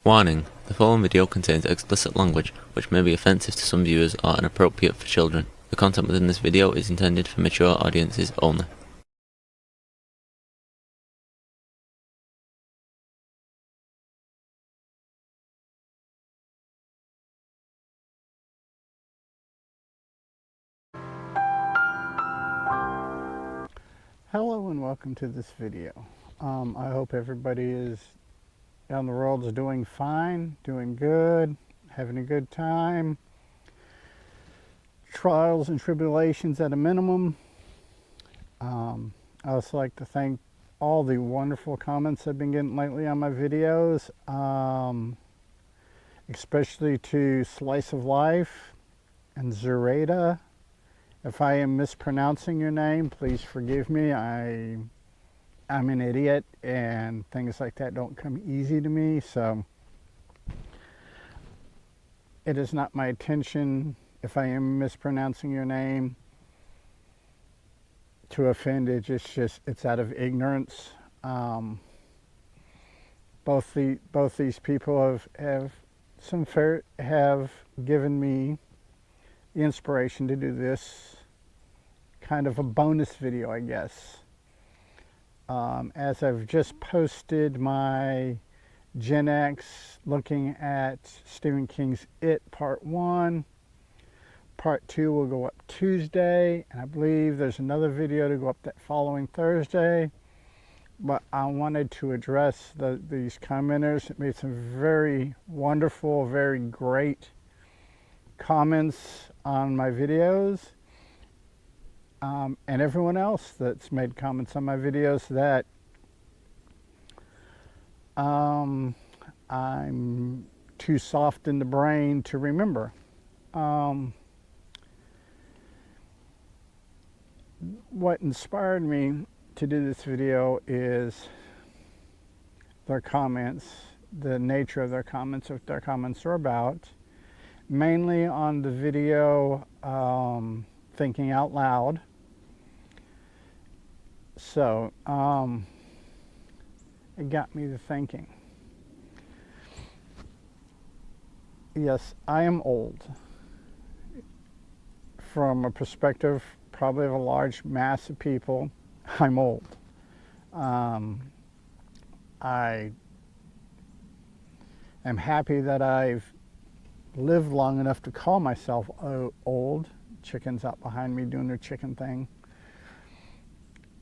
Warning: the following video contains explicit language which may be offensive to some viewers or inappropriate for children. The content within this video is intended for mature audiences only. Hello and welcome to this video. I hope everybody is down the world is doing fine, doing good, having a good time. Trials and tribulations at a minimum. I also like to thank all the wonderful comments I've been getting lately on my videos, especially to Slice of Life and Zureta. If I am mispronouncing your name, please forgive me. I'm an idiot and things like that don't come easy to me, so it is not my intention, if I am mispronouncing your name, to offend. It's out of ignorance. Both these people have given me the inspiration to do this kind of a bonus video, I guess. As I've just posted my Genx looking at Stephen King's It Part 1. Part 2 will go up Tuesday, and I believe there's another video to go up that following Thursday. But I wanted to address these commenters that made some very wonderful, very great comments on my videos. And everyone else that's made comments on my videos that I'm too soft in the brain to remember. What inspired me to do this video is their comments, the nature of their comments, what their comments are about. Mainly on the video Thinking Out Loud. So it got me to thinking. Yes, I am old. From a perspective probably of a large mass of people, I'm old. I am happy that I've lived long enough to call myself old. Chickens out behind me doing their chicken thing.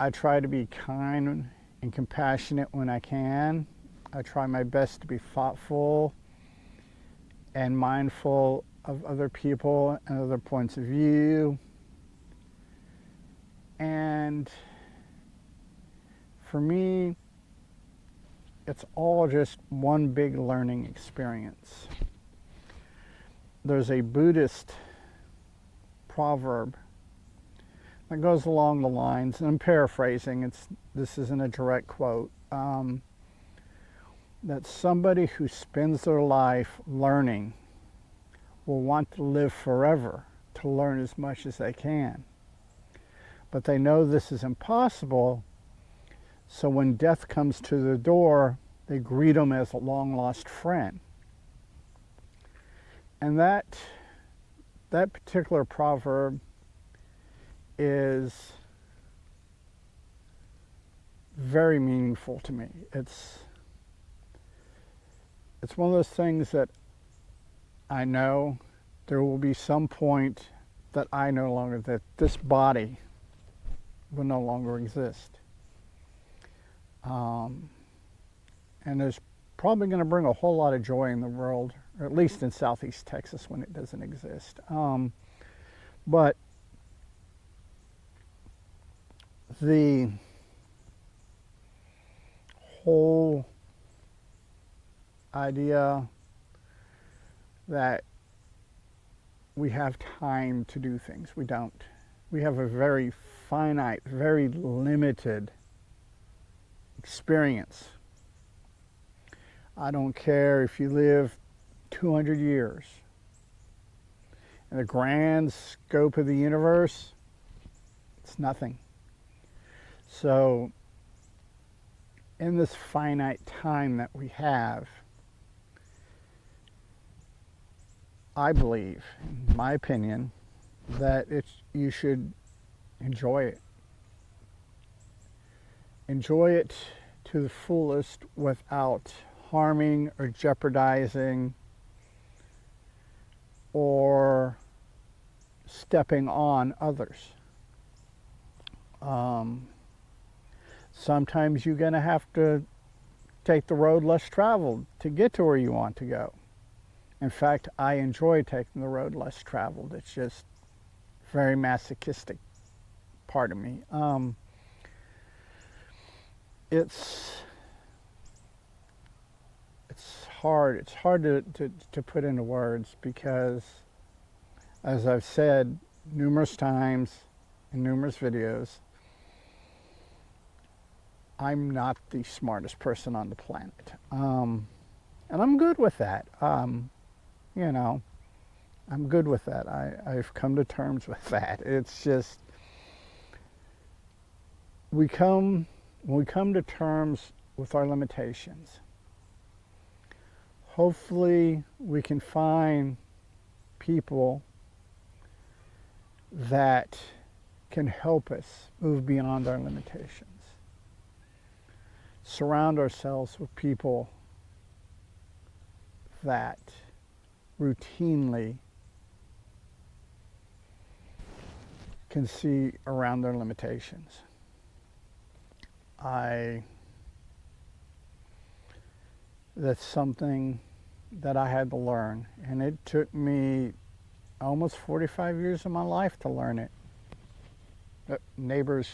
I try to be kind and compassionate when I can. I try my best to be thoughtful and mindful of other people and other points of view. And for me, it's all just one big learning experience. There's a Buddhist proverb that goes along the lines, and I'm paraphrasing, this isn't a direct quote, that somebody who spends their life learning will want to live forever to learn as much as they can. But they know this is impossible, so when death comes to the door, they greet them as a long-lost friend. And that particular proverb is very meaningful to me. It's one of those things that I know there will be some point that that this body will no longer exist. And there's probably going to bring a whole lot of joy in the world, or at least in Southeast Texas when it doesn't exist. But the whole idea that we have time to do things, we don't. We have a very finite, very limited experience. I don't care if you live 200 years. In the grand scope of the universe, it's nothing. So in this finite time that we have, I believe, in my opinion, that you should enjoy it. Enjoy it to the fullest without harming or jeopardizing or stepping on others. Sometimes you're going to have to take the road less traveled to get to where you want to go. In fact, I enjoy taking the road less traveled. It's just very masochistic part of me. It's hard. It's hard to put into words because, as I've said numerous times in numerous videos, I'm not the smartest person on the planet. And I'm good with that. You know, I'm good with that. I've come to terms with that. It's just, when we come to terms with our limitations, hopefully we can find people that can help us move beyond our limitations. Surround ourselves with people that routinely can see around their limitations. That's something that I had to learn, and it took me almost 45 years of my life to learn it. Neighbors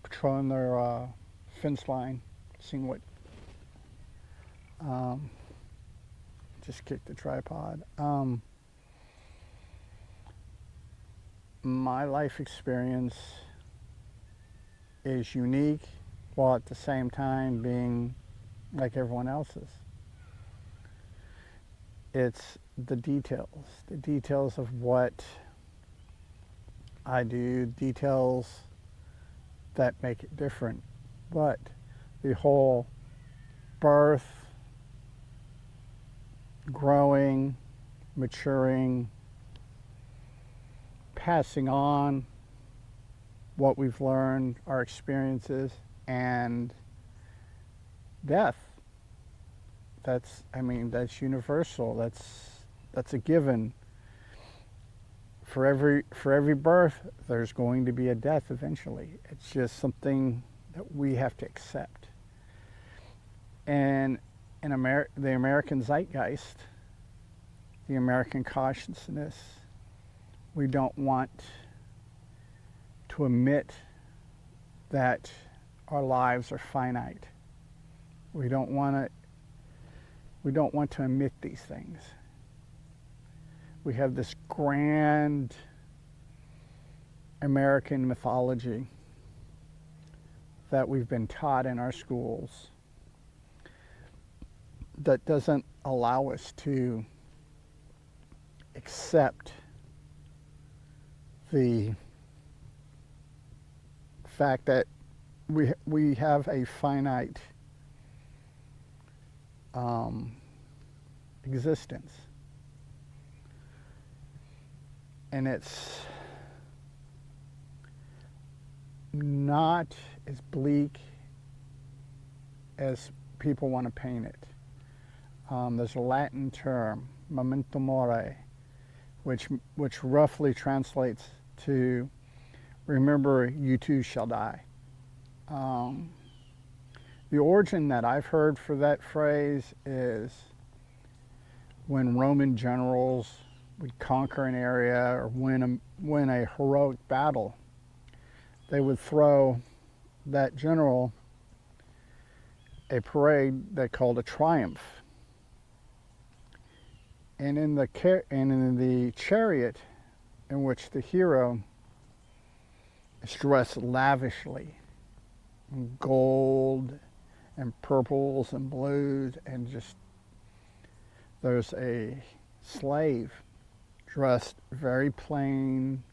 patrolling their fence line, seeing what, just kicked the tripod. My life experience is unique, while at the same time being like everyone else's. It's the details of what I do, details that make it different. But the whole birth, growing, maturing, passing on what we've learned, our experiences, and death. That's universal. That's a given. For every birth, there's going to be a death eventually. It's just something that we have to accept. And in the American zeitgeist, the American consciousness, we don't want to admit that our lives are finite. We don't want to admit these things. We have this grand American mythology that we've been taught in our schools that doesn't allow us to accept the fact that we have a finite existence. And it's not as bleak as people want to paint it. There's a Latin term, Memento Mori, which roughly translates to remember you too shall die. The origin that I've heard for that phrase is when Roman generals would conquer an area or win a heroic battle, they would throw that general a parade they called a triumph. And in the chariot in which the hero is dressed lavishly in gold and purples and blues, and just there's a slave dressed very plain,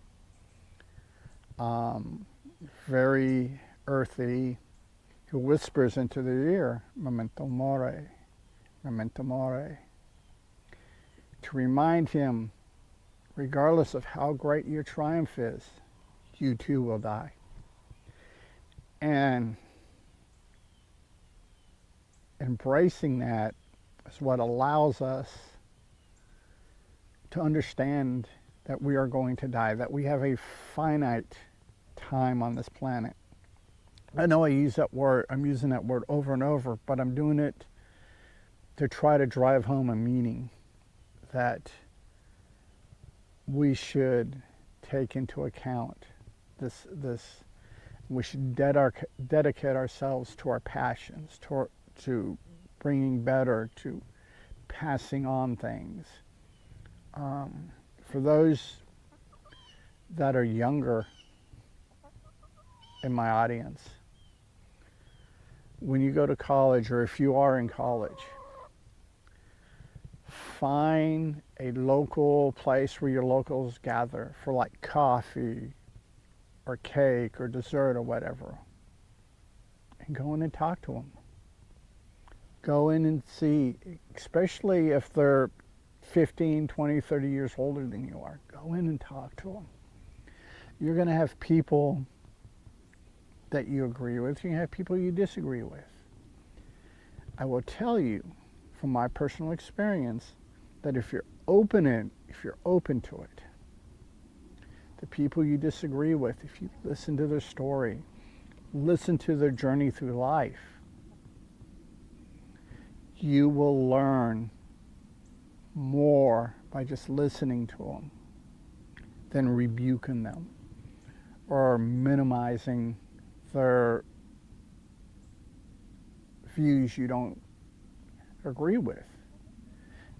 very earthy, who whispers into their ear, Memento Mori, Memento Mori. to remind him, regardless of how great your triumph is, you too will die. And embracing that is what allows us to understand that we are going to die, that we have a finite time on this planet. I know I use that word, I'm using that word over and over, but I'm doing it to try to drive home a meaning that we should take into account. We should dedicate ourselves to our passions, to bringing better, to passing on things. For those that are younger in my audience, when you go to college, or if you are in college, find a local place where your locals gather for like coffee or cake or dessert or whatever, and go in and talk to them. Go in and see, especially if they're 15, 20, 30 years older than you are. Go in and talk to them. You're going to have people that you agree with. You're going to have people you disagree with. I will tell you from my personal experience that if you're open to it, the people you disagree with, if you listen to their story, listen to their journey through life, you will learn more by just listening to them than rebuking them or minimizing their views you don't agree with.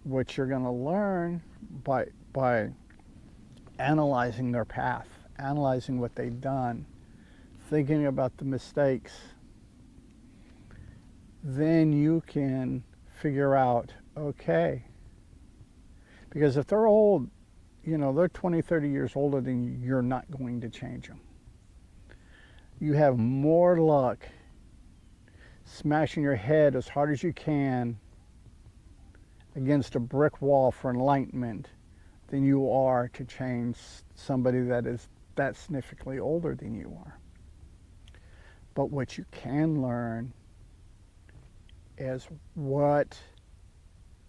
What you're going to learn by analyzing their path, analyzing what they've done, thinking about the mistakes, then you can figure out, okay, because if they're old, they're 20, 30 years older than you, you're not going to change them. You have more luck smashing your head as hard as you can against a brick wall for enlightenment than you are to change somebody that is that significantly older than you are. But what you can learn is what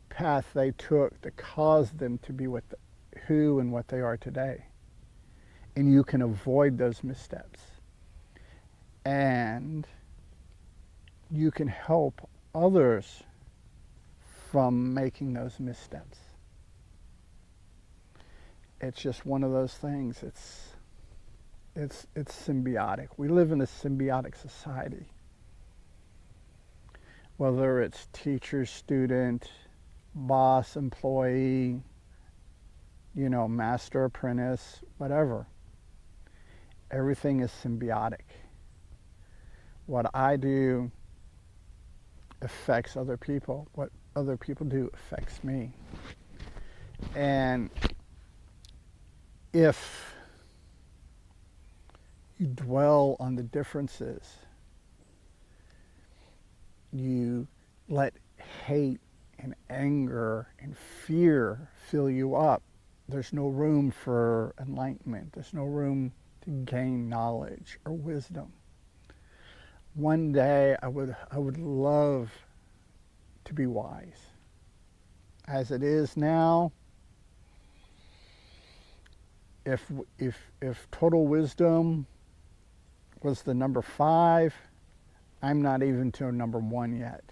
path they took that caused them to be who and what they are today. And you can avoid those missteps. And you can help others from making those missteps. It's just one of those things. It's symbiotic. We live in a symbiotic society. Whether it's teacher, student, boss, employee, master, apprentice, whatever. Everything is symbiotic. What I do affects other people. What other people do affects me. And if you dwell on the differences, you let hate and anger and fear fill you up, there's no room for enlightenment. There's no room to gain knowledge or wisdom. One day I would love to be wise. As it is now, if total wisdom was the number 5, I'm not even to number 1 yet.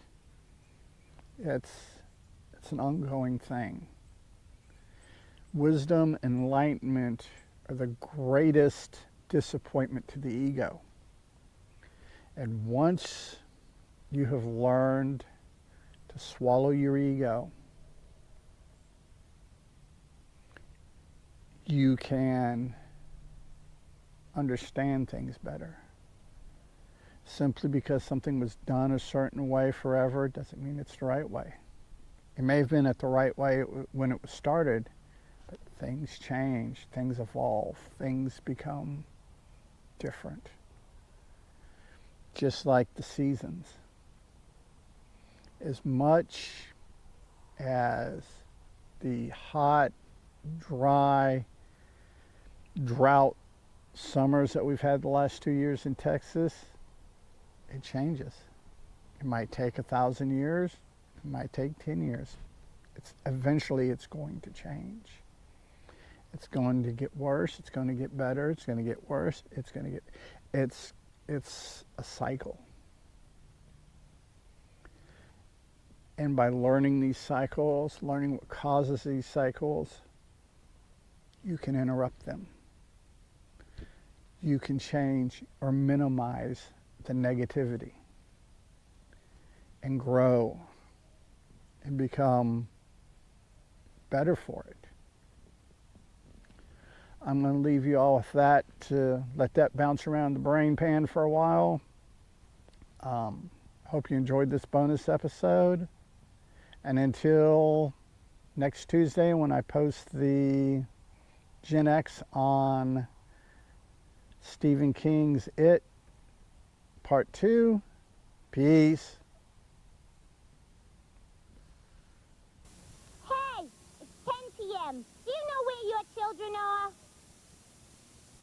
It's an ongoing thing. Wisdom and enlightenment are the greatest disappointment to the ego. And once you have learned to swallow your ego, you can understand things better. Simply because something was done a certain way forever doesn't mean it's the right way. It may have been at the right way when it was started, but things change, things evolve, things become different. Just like the seasons. As much as the hot, dry, drought summers that we've had the last 2 years in Texas, it changes. It might take 1,000 years. It might take 10 years. Eventually it's going to change. It's going to get worse. It's going to get better. It's going to get worse. It's a cycle. And by learning these cycles, learning what causes these cycles, you can interrupt them. You can change or minimize the negativity and grow and become better for it. I'm going to leave you all with that to let that bounce around the brain pan for a while. Hope you enjoyed this bonus episode. And until next Tuesday when I post the Gen X on Stephen King's It, Part 2, peace. Hey, it's 10 p.m. Do you know where your children are?